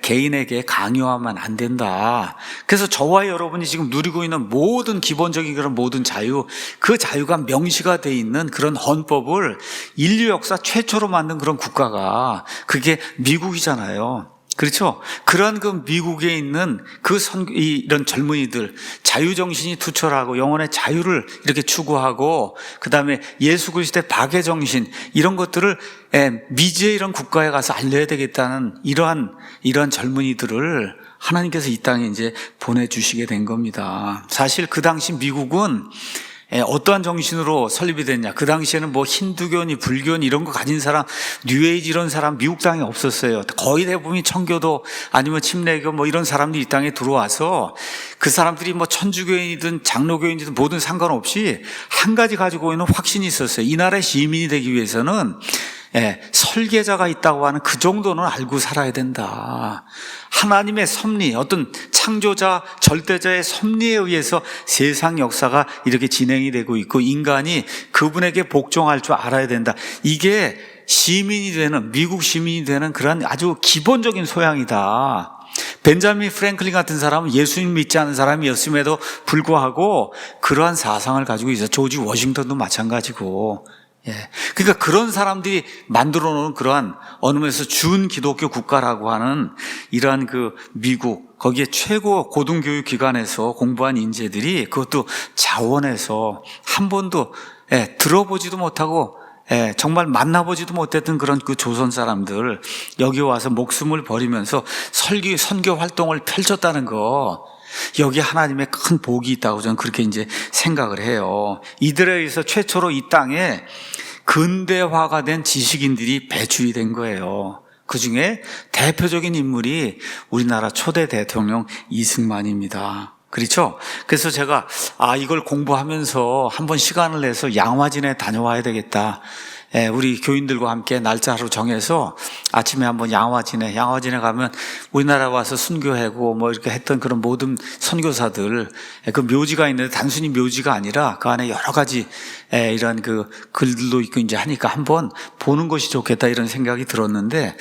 [SPEAKER 1] 개인에게 강요하면 안 된다. 그래서 저와 여러분이 지금 누리고 있는 모든 기본적인 그런 모든 자유, 그 자유가 명시가 돼 있는 그런 헌법을 인류 역사 최초로 만든 그런 국가가 그게 미국이잖아요. 그렇죠? 그런 그 미국에 있는 이런 젊은이들, 자유정신이 투철하고 영혼의 자유를 이렇게 추구하고, 그 다음에 예수 그리스도의 박애정신, 이런 것들을 미지의 이런 국가에 가서 알려야 되겠다는 이러한 젊은이들을 하나님께서 이 땅에 이제 보내주시게 된 겁니다. 사실 그 당시 미국은 어떠한 정신으로 설립이 됐냐? 그 당시에는 뭐 힌두교니 불교니 이런 거 가진 사람, 뉴에이지 이런 사람 미국 땅에 없었어요. 거의 대부분이 청교도 아니면 침례교 뭐 이런 사람들이 이 땅에 들어와서 그 사람들이 뭐 천주교인이든 장로교인이든 뭐든 상관없이 한 가지 가지고 있는 확신이 있었어요. 이 나라의 시민이 되기 위해서는 설계자가 있다고 하는 그 정도는 알고 살아야 된다. 하나님의 섭리, 어떤 창조자, 절대자의 섭리에 의해서 세상 역사가 이렇게 진행이 되고 있고 인간이 그분에게 복종할 줄 알아야 된다. 이게 시민이 되는, 미국 시민이 되는 그런 아주 기본적인 소양이다. 벤자민 프랭클린 같은 사람은 예수님 믿지 않은 사람이었음에도 불구하고 그러한 사상을 가지고 있어요. 조지 워싱턴도 마찬가지고. 그러니까 그런 사람들이 만들어 놓은 그러한 어느 면에서 준 기독교 국가라고 하는 이러한 그 미국, 거기에 최고 고등교육 기관에서 공부한 인재들이 그것도 자원해서 한 번도 들어보지도 못하고 정말 만나보지도 못했던 그런 그 조선 사람들 여기 와서 목숨을 버리면서 선교 활동을 펼쳤다는 거, 여기 하나님의 큰 복이 있다고 저는 그렇게 이제 생각을 해요. 이들에 의해서 최초로 이 땅에 근대화가 된 지식인들이 배출이 된 거예요. 그 중에 대표적인 인물이 우리나라 초대 대통령 이승만입니다. 그렇죠? 그래서 제가 이걸 공부하면서 한번 시간을 내서 양화진에 다녀와야 되겠다. 우리 교인들과 함께 날짜로 정해서 아침에 한번 양화진에 가면 우리나라 와서 순교하고 뭐 이렇게 했던 그런 모든 선교사들 그 묘지가 있는데 단순히 묘지가 아니라 그 안에 여러 가지 이런 그 글들도 있고 이제 하니까 한번 보는 것이 좋겠다 이런 생각이 들었는데,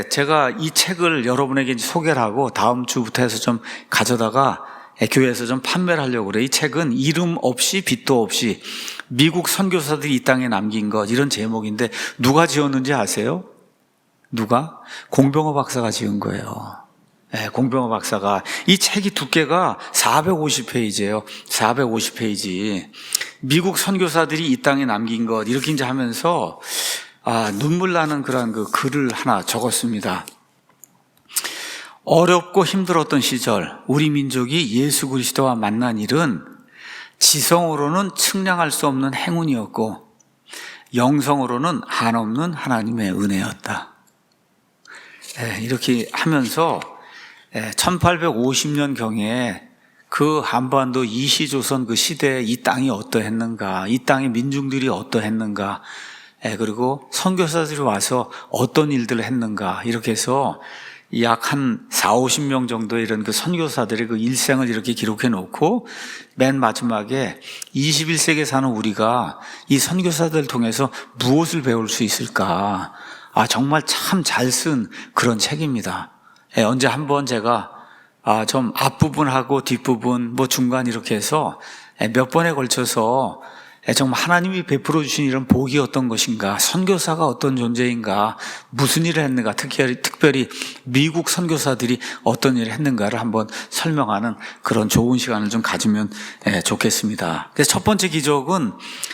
[SPEAKER 1] 제가 이 책을 여러분에게 이제 소개를 하고 다음 주부터 해서 좀 가져다가 교회에서 좀 판매를 하려고 그래요. 이 책은 이름 없이 빛도 없이 미국 선교사들이 이 땅에 남긴 것, 이런 제목인데 누가 지었는지 아세요? 누가? 공병호 박사가 지은 거예요. 공병호 박사가. 이 책이 두께가 450페이지예요. 450페이지. 미국 선교사들이 이 땅에 남긴 것, 이렇게 이제 하면서 눈물 나는 그런 그 글을 하나 적었습니다. 어렵고 힘들었던 시절 우리 민족이 예수 그리스도와 만난 일은 지성으로는 측량할 수 없는 행운이었고 영성으로는 한없는 하나님의 은혜였다. 이렇게 하면서 1850년경에 그 한반도 이시조선 그 시대에 이 땅이 어떠했는가, 이 땅의 민중들이 어떠했는가, 그리고 선교사들이 와서 어떤 일들을 했는가, 이렇게 해서 약 한 40-50명 정도의 이런 그 선교사들의 그 일생을 이렇게 기록해 놓고 맨 마지막에 21세기에 사는 우리가 이 선교사들을 통해서 무엇을 배울 수 있을까? 정말 참 잘 쓴 그런 책입니다. 언제 한번 제가 좀 앞부분하고 뒷부분 뭐 중간 이렇게 해서 몇 번에 걸쳐서 정말 하나님이 베풀어 주신 이런 복이 어떤 것인가, 선교사가 어떤 존재인가, 무슨 일을 했는가, 특별히 미국 선교사들이 어떤 일을 했는가를 한번 설명하는 그런 좋은 시간을 좀 가지면 좋겠습니다. 그래서 첫 번째 기적은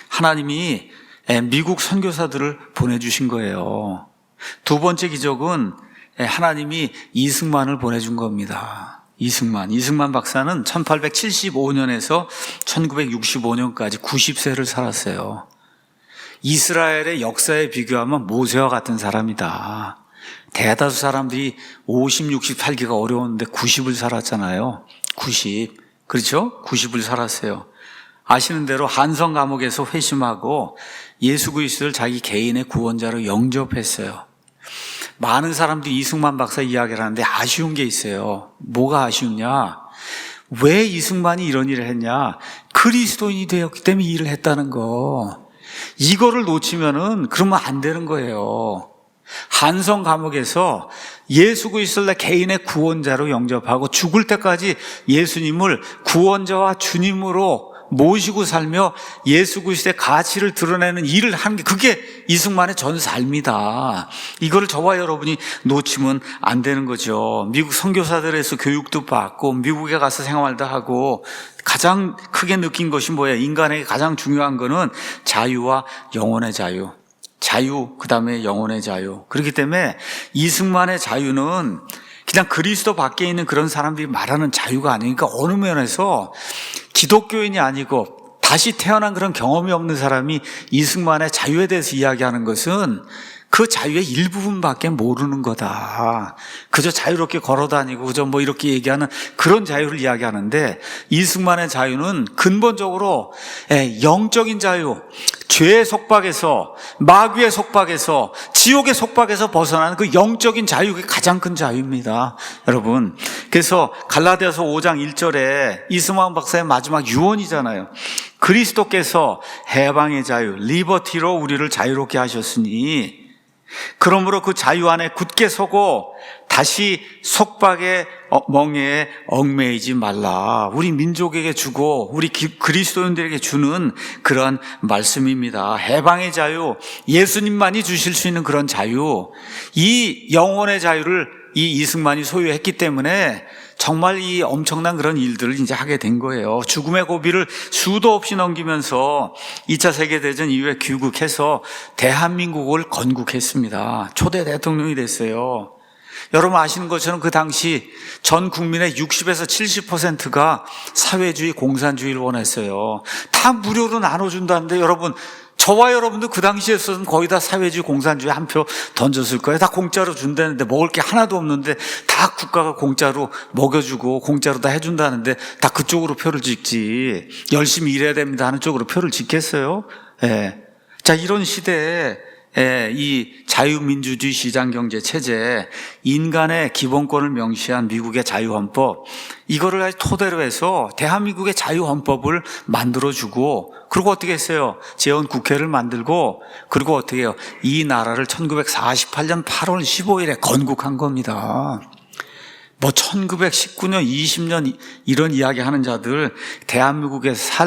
[SPEAKER 1] 하나님이 미국 선교사들을 보내주신 거예요. 두 번째 기적은 하나님이 이승만을 보내준 겁니다. 이승만 박사는 1875년에서 1965년까지 90세를 살았어요. 이스라엘의 역사에 비교하면 모세와 같은 사람이다. 대다수 사람들이 50, 60 살기가 어려웠는데 90을 살았잖아요. 90. 그렇죠? 90을 살았어요. 아시는 대로 한성 감옥에서 회심하고 예수 그리스도를 자기 개인의 구원자로 영접했어요. 많은 사람들이 이승만 박사 이야기를 하는데 아쉬운 게 있어요. 뭐가 아쉬우냐? 왜 이승만이 이런 일을 했냐? 그리스도인이 되었기 때문에 일을 했다는 거. 이거를 놓치면은 그러면 안 되는 거예요. 한성 감옥에서 예수 그리스도를 개인의 구원자로 영접하고 죽을 때까지 예수님을 구원자와 주님으로 모시고 살며 예수 그리스도의 가치를 드러내는 일을 하는 게 그게 이승만의 전 삶이다. 이거를 저와 여러분이 놓치면 안 되는 거죠. 미국 선교사들에서 교육도 받고 미국에 가서 생활도 하고 가장 크게 느낀 것이 뭐예요? 인간에게 가장 중요한 거는 자유와 영혼의 자유. 자유, 그 다음에 영혼의 자유. 그렇기 때문에 이승만의 자유는 그냥 그리스도 밖에 있는 그런 사람들이 말하는 자유가 아니니까 어느 면에서 기독교인이 아니고 다시 태어난 그런 경험이 없는 사람이 이승만의 자유에 대해서 이야기하는 것은 그 자유의 일부분밖에 모르는 거다. 그저 자유롭게 걸어다니고 그저 뭐 이렇게 얘기하는 그런 자유를 이야기하는데 이승만의 자유는 근본적으로 영적인 자유, 죄의 속박에서, 마귀의 속박에서, 지옥의 속박에서 벗어나는 그 영적인 자유가 가장 큰 자유입니다. 여러분, 그래서 갈라디아서 5장 1절에 이승만 박사의 마지막 유언이잖아요. 그리스도께서 해방의 자유, 리버티로 우리를 자유롭게 하셨으니 그러므로 그 자유 안에 굳게 서고 다시 속박의 멍에에 얽매이지 말라. 우리 민족에게 주고 우리 그리스도인들에게 주는 그런 말씀입니다. 해방의 자유, 예수님만이 주실 수 있는 그런 자유, 이 영혼의 자유를 이 이승만이 소유했기 때문에 정말 이 엄청난 그런 일들을 이제 하게 된 거예요. 죽음의 고비를 수도 없이 넘기면서 2차 세계대전 이후에 귀국해서 대한민국을 건국했습니다. 초대 대통령이 됐어요. 여러분 아시는 것처럼 그 당시 전 국민의 60에서 70%가 사회주의, 공산주의를 원했어요. 다 무료로 나눠준다는데 여러분, 저와 여러분도 그 당시에서는 거의 다 사회주의, 공산주의 한 표 던졌을 거예요. 다 공짜로 준다는데 먹을 게 하나도 없는데 다 국가가 공짜로 먹여주고 공짜로 다 해준다는데 다 그쪽으로 표를 찍지. 열심히 일해야 됩니다 하는 쪽으로 표를 찍겠어요? 예. 자, 이런 시대에 이 자유민주주의 시장경제 체제, 인간의 기본권을 명시한 미국의 자유헌법, 이거를 토대로 해서 대한민국의 자유헌법을 만들어주고, 그리고 어떻게 했어요? 재헌국회를 만들고, 그리고 어떻게 해요? 이 나라를 1948년 8월 15일에 건국한 겁니다. 뭐 1919년, 20년 이런 이야기 하는 자들, 대한민국에서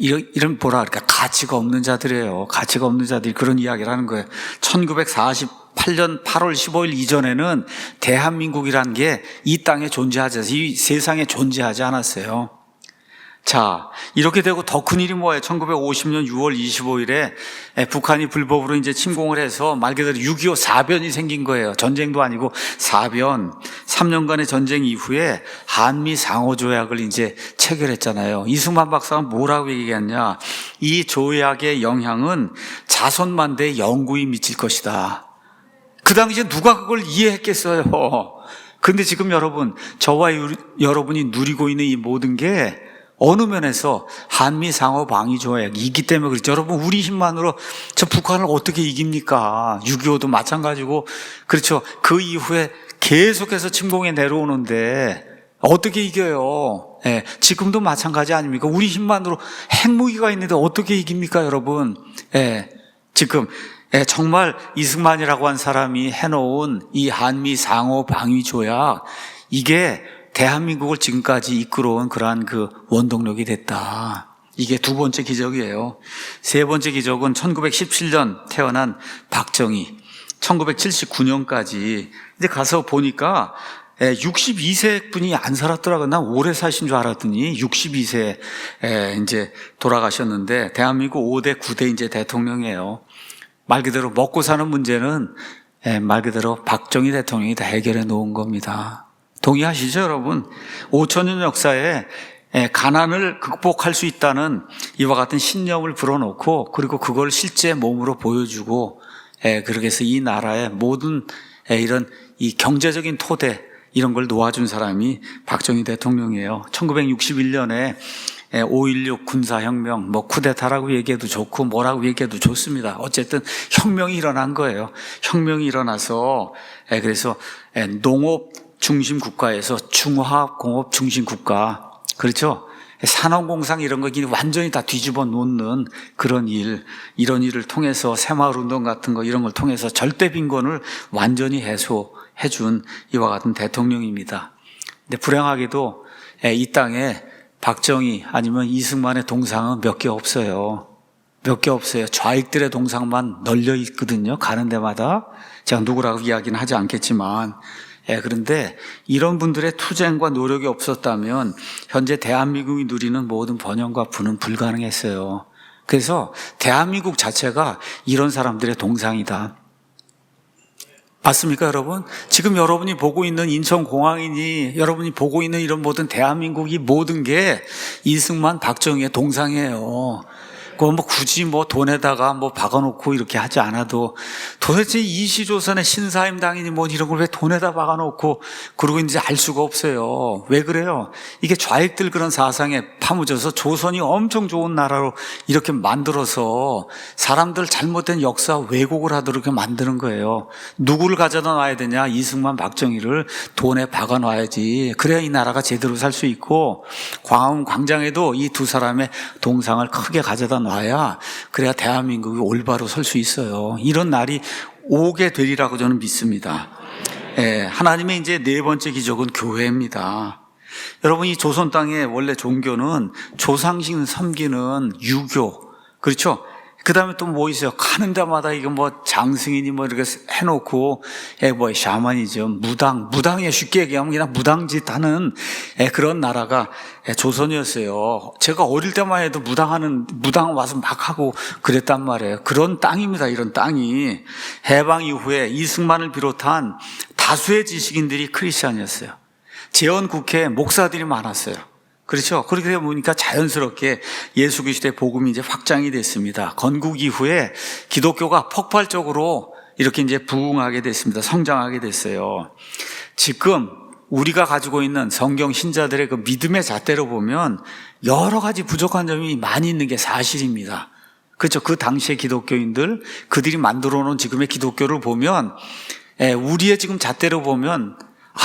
[SPEAKER 1] 이런 뭐라 그럴까, 가치가 없는 자들이에요. 가치가 없는 자들이 그런 이야기를 하는 거예요. 1948년 8월 15일 이전에는 대한민국이라는 게 이 땅에 존재하지 않았어요. 이 세상에 존재하지 않았어요. 자, 이렇게 되고 더 큰 일이 뭐예요? 1950년 6월 25일에 북한이 불법으로 이제 침공을 해서 말 그대로 6.25 사변이 생긴 거예요. 전쟁도 아니고 사변. 3년간의 전쟁 이후에 한미 상호조약을 이제 체결했잖아요. 이승만 박사가 뭐라고 얘기했냐? 이 조약의 영향은 자손만대의 영구히 미칠 것이다. 그 당시에 누가 그걸 이해했겠어요? 그런데 지금 여러분, 저와 여러분이 누리고 있는 이 모든 게 어느 면에서 한미 상호 방위 조약이기 때문에 그렇죠. 여러분, 우리 힘만으로 저 북한을 어떻게 이깁니까? 6.25도 마찬가지고, 그렇죠. 그 이후에 계속해서 침공해 내려오는데 어떻게 이겨요? 예, 지금도 마찬가지 아닙니까? 우리 힘만으로 핵무기가 있는데 어떻게 이깁니까, 여러분? 예, 지금 정말 이승만이라고 한 사람이 해놓은 이 한미 상호 방위 조약, 이게 대한민국을 지금까지 이끌어온 그러한 그 원동력이 됐다. 이게 두 번째 기적이에요. 세 번째 기적은 1917년 태어난 박정희, 1979년까지 이제 가서 보니까 62세 분이 안 살았더라고요. 난 오래 사신 줄 알았더니 62세 이제 돌아가셨는데 대한민국 5대 9대 이제 대통령이에요. 말 그대로 먹고 사는 문제는 말 그대로 박정희 대통령이 다 해결해 놓은 겁니다. 동의하시죠, 여러분? 5천년 역사에 가난을 극복할 수 있다는 이와 같은 신념을 불어넣고, 그리고 그걸 실제 몸으로 보여주고, 그렇게 해서 이 나라의 모든 이런 이 경제적인 토대, 이런 걸 놓아준 사람이 박정희 대통령이에요. 1961년에 5.16 군사혁명, 뭐 쿠데타라고 얘기해도 좋고 뭐라고 얘기해도 좋습니다. 어쨌든 혁명이 일어난 거예요. 혁명이 일어나서 그래서 농업 중심 국가에서 중화공업 중심 국가, 그렇죠? 산업공상 이런 거 완전히 다 뒤집어 놓는 그런 일, 이런 일을 통해서 새마을운동 같은 거 이런 걸 통해서 절대 빈곤을 완전히 해소해준 이와 같은 대통령입니다. 근데 불행하게도 이 땅에 박정희 아니면 이승만의 동상은 몇 개 없어요. 몇 개 없어요. 좌익들의 동상만 널려 있거든요. 가는 데마다. 제가 누구라고 이야기는 하지 않겠지만, 그런데 이런 분들의 투쟁과 노력이 없었다면 현재 대한민국이 누리는 모든 번영과 부는 불가능했어요. 그래서 대한민국 자체가 이런 사람들의 동상이다. 맞습니까, 여러분? 지금 여러분이 보고 있는 인천공항이니 여러분이 보고 있는 이런 모든 대한민국이 모든 게 이승만, 박정희의 동상이에요. 그거 뭐 굳이 뭐 돈에다가 뭐 박아놓고 이렇게 하지 않아도 도대체 이시조선의 신사임 당이니 뭐 이런 걸 왜 돈에다 박아놓고 그러고 이제 알 수가 없어요. 왜 그래요? 이게 좌익들 그런 사상에 파묻어서 조선이 엄청 좋은 나라로 이렇게 만들어서 사람들 잘못된 역사 왜곡을 하도록 이렇게 만드는 거예요. 누구를 가져다 놔야 되냐? 이승만, 박정희를 돈에 박아놔야지. 그래야 이 나라가 제대로 살 수 있고, 광화문 광장에도 이 두 사람의 동상을 크게 가져다 놔야 그래야 대한민국이 올바로 설 수 있어요. 이런 날이 오게 되리라고 저는 믿습니다. 하나님의 이제 네 번째 기적은 교회입니다. 여러분, 이 조선 땅의 원래 종교는 조상신 섬기는 유교, 그렇죠? 그 다음에 또 뭐 있어요? 가는 데마다 이거 뭐 장승인이 뭐 이렇게 해놓고, 뭐 샤머니즘, 무당에 쉽게 얘기하면 그냥 무당짓 하는 그런 나라가 조선이었어요. 제가 어릴 때만 해도 무당 와서 막 하고 그랬단 말이에요. 그런 땅입니다, 이런 땅이. 해방 이후에 이승만을 비롯한 다수의 지식인들이 크리스찬이었어요. 재헌국회에 목사들이 많았어요. 그렇죠. 그렇게 보니까 자연스럽게 예수 그리스도의 복음이 이제 확장이 됐습니다. 건국 이후에 기독교가 폭발적으로 이렇게 이제 부흥하게 됐습니다. 성장하게 됐어요. 지금 우리가 가지고 있는 성경 신자들의 그 믿음의 잣대로 보면 여러 가지 부족한 점이 많이 있는 게 사실입니다. 그렇죠. 그 당시의 기독교인들, 그들이 만들어 놓은 지금의 기독교를 보면, 우리의 지금 잣대로 보면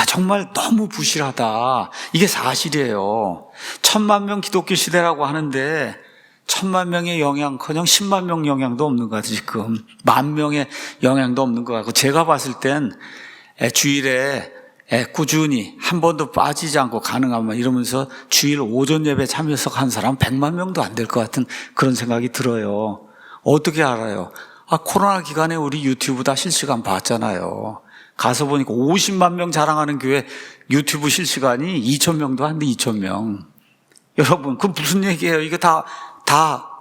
[SPEAKER 1] 정말 너무 부실하다. 이게 사실이에요. 1000만 명 기독교 시대라고 하는데 1000만 명의 영향커녕 10만 명 영향도 없는 것 같아요. 지금 10,000명의 영향도 없는 것 같고, 제가 봤을 땐 주일에 꾸준히 한 번도 빠지지 않고 가능하면 이러면서 주일 오전 예배 참여해서 간 사람 100만 명도 안 될 것 같은 그런 생각이 들어요. 어떻게 알아요? 코로나 기간에 우리 유튜브 다 실시간 봤잖아요. 가서 보니까 50만 명 자랑하는 교회 유튜브 실시간이 2,000명도 안 돼, 2,000명. 여러분, 그 무슨 얘기예요? 이거 다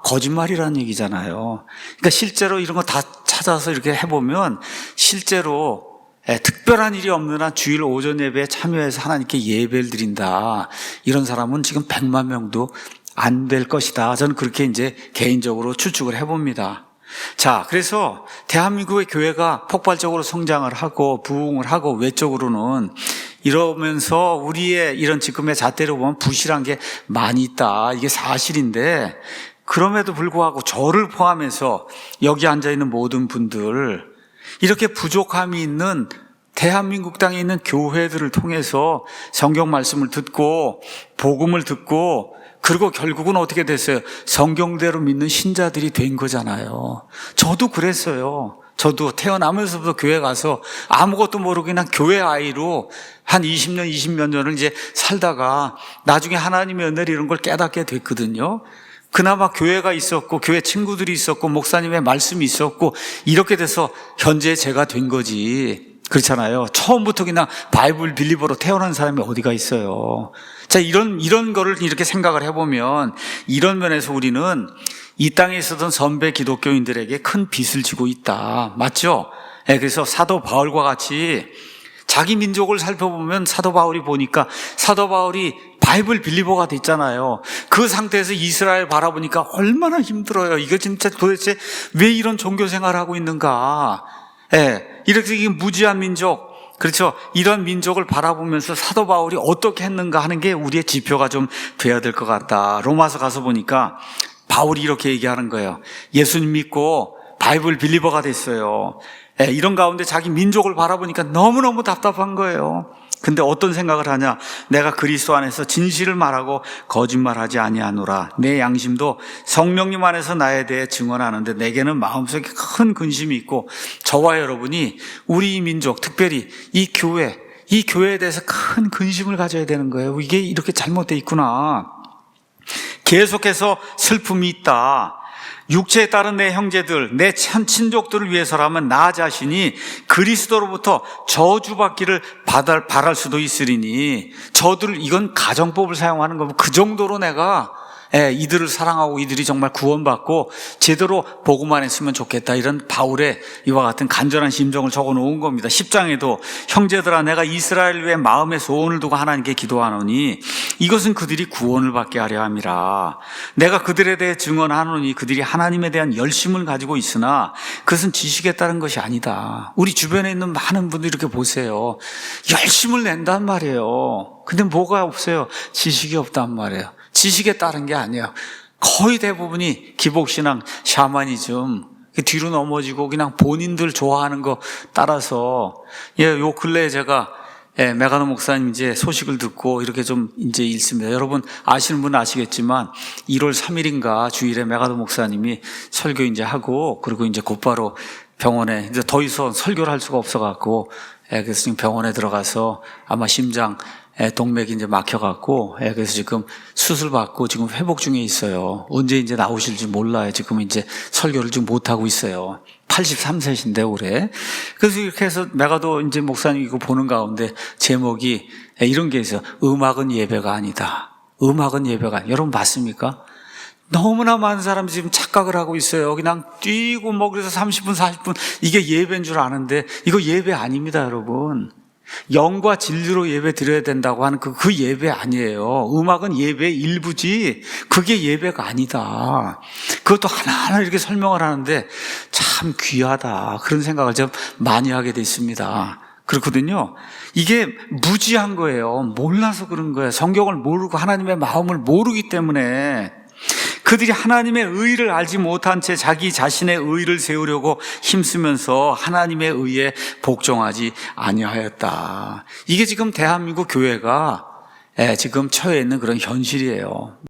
[SPEAKER 1] 거짓말이라는 얘기잖아요. 그러니까 실제로 이런 거 다 찾아서 이렇게 해보면 실제로 특별한 일이 없는 한 주일 오전 예배에 참여해서 하나님께 예배를 드린다. 이런 사람은 지금 100만 명도 안 될 것이다. 저는 그렇게 이제 개인적으로 추측을 해봅니다. 자, 그래서 대한민국의 교회가 폭발적으로 성장을 하고 부흥을 하고 외적으로는 이러면서 우리의 이런 지금의 잣대로 보면 부실한 게 많이 있다. 이게 사실인데, 그럼에도 불구하고 저를 포함해서 여기 앉아있는 모든 분들, 이렇게 부족함이 있는 대한민국 땅에 있는 교회들을 통해서 성경 말씀을 듣고 복음을 듣고, 그리고 결국은 어떻게 됐어요? 성경대로 믿는 신자들이 된 거잖아요. 저도 그랬어요. 저도 태어나면서부터 교회 가서 아무것도 모르고 그냥 교회 아이로 한 20년, 20몇 년을 이제 살다가 나중에 하나님의 은혜를 이런 걸 깨닫게 됐거든요. 그나마 교회가 있었고 교회 친구들이 있었고 목사님의 말씀이 있었고 이렇게 돼서 현재 제가 된 거지. 그렇잖아요. 처음부터 그냥 바이블 빌리버로 태어난 사람이 어디가 있어요. 자, 이런 거를 이렇게 생각을 해보면 이런 면에서 우리는 이 땅에 있었던 선배 기독교인들에게 큰 빚을 지고 있다. 맞죠? 그래서 사도 바울과 같이 자기 민족을 살펴보면 사도 바울이 보니까 사도 바울이 바이블 빌리버가 됐잖아요. 그 상태에서 이스라엘 바라보니까 얼마나 힘들어요. 이거 진짜 도대체 왜 이런 종교 생활을 하고 있는가. 이렇게 무지한 민족, 그렇죠. 이런 민족을 바라보면서 사도 바울이 어떻게 했는가 하는 게 우리의 지표가 좀 돼야 될 것 같다. 로마서 가서 보니까 바울이 이렇게 얘기하는 거예요. 예수님 믿고 바이블 빌리버가 됐어요. 이런 가운데 자기 민족을 바라보니까 너무너무 답답한 거예요. 근데 어떤 생각을 하냐? 내가 그리스도 안에서 진실을 말하고 거짓말하지 아니하노라. 내 양심도 성령님 안에서 나에 대해 증언하는데 내게는 마음속에 큰 근심이 있고, 저와 여러분이 우리 이 민족, 특별히 이 교회에 대해서 큰 근심을 가져야 되는 거예요. 이게 이렇게 잘못되어 있구나. 계속해서 슬픔이 있다. 육체에 따른 내 형제들, 내 친족들을 위해서라면 나 자신이 그리스도로부터 저주받기를 바랄 수도 있으리니, 이건 가정법을 사용하는 거고, 그 정도로 내가 이들을 사랑하고 이들이 정말 구원받고 제대로 복음만 했으면 좋겠다. 이런 바울의 이와 같은 간절한 심정을 적어 놓은 겁니다. 10장에도 형제들아 내가 이스라엘 위에 마음의 소원을 두고 하나님께 기도하노니 이것은 그들이 구원을 받게 하려 함이라. 내가 그들에 대해 증언하노니 그들이 하나님에 대한 열심을 가지고 있으나 그것은 지식에 따른 것이 아니다. 우리 주변에 있는 많은 분들 이렇게 보세요. 열심을 낸단 말이에요. 근데 뭐가 없어요? 지식이 없단 말이에요. 지식에 따른 게 아니에요. 거의 대부분이 기복신앙, 샤머니즘, 뒤로 넘어지고 그냥 본인들 좋아하는 거 따라서. 요 근래에 제가 메가노 목사님 이제 소식을 듣고 이렇게 좀 이제 읽습니다. 여러분 아시는 분은 아시겠지만 1월 3일인가 주일에 메가노 목사님이 설교 이제 하고, 그리고 이제 곧바로 병원에 이제 더 이상 설교를 할 수가 없어갖고, 그래서 지금 병원에 들어가서 아마 심장 동맥이 이제 막혀갖고, 그래서 지금 수술받고 지금 회복 중에 있어요. 언제 이제 나오실지 몰라요. 지금 이제 설교를 지금 못하고 있어요. 83세신데, 올해. 그래서 이렇게 해서 메가도 이제 목사님 이거 보는 가운데 제목이 이런 게 있어요. 음악은 예배가 아니다. 음악은 예배가 아니다. 여러분 맞습니까? 너무나 많은 사람이 지금 착각을 하고 있어요. 그냥 뛰고 뭐 그래서 30분, 40분 이게 예배인 줄 아는데 이거 예배 아닙니다, 여러분. 영과 진리로 예배 드려야 된다고 하는 그 예배 아니에요. 음악은 예배의 일부지 그게 예배가 아니다. 그것도 하나하나 이렇게 설명을 하는데 참 귀하다. 그런 생각을 좀 많이 하게 됐습니다. 그렇거든요. 이게 무지한 거예요. 몰라서 그런 거예요. 성경을 모르고 하나님의 마음을 모르기 때문에 그들이 하나님의 의를 알지 못한 채 자기 자신의 의를 세우려고 힘쓰면서 하나님의 의에 복종하지 아니하였다. 이게 지금 대한민국 교회가 지금 처해 있는 그런 현실이에요.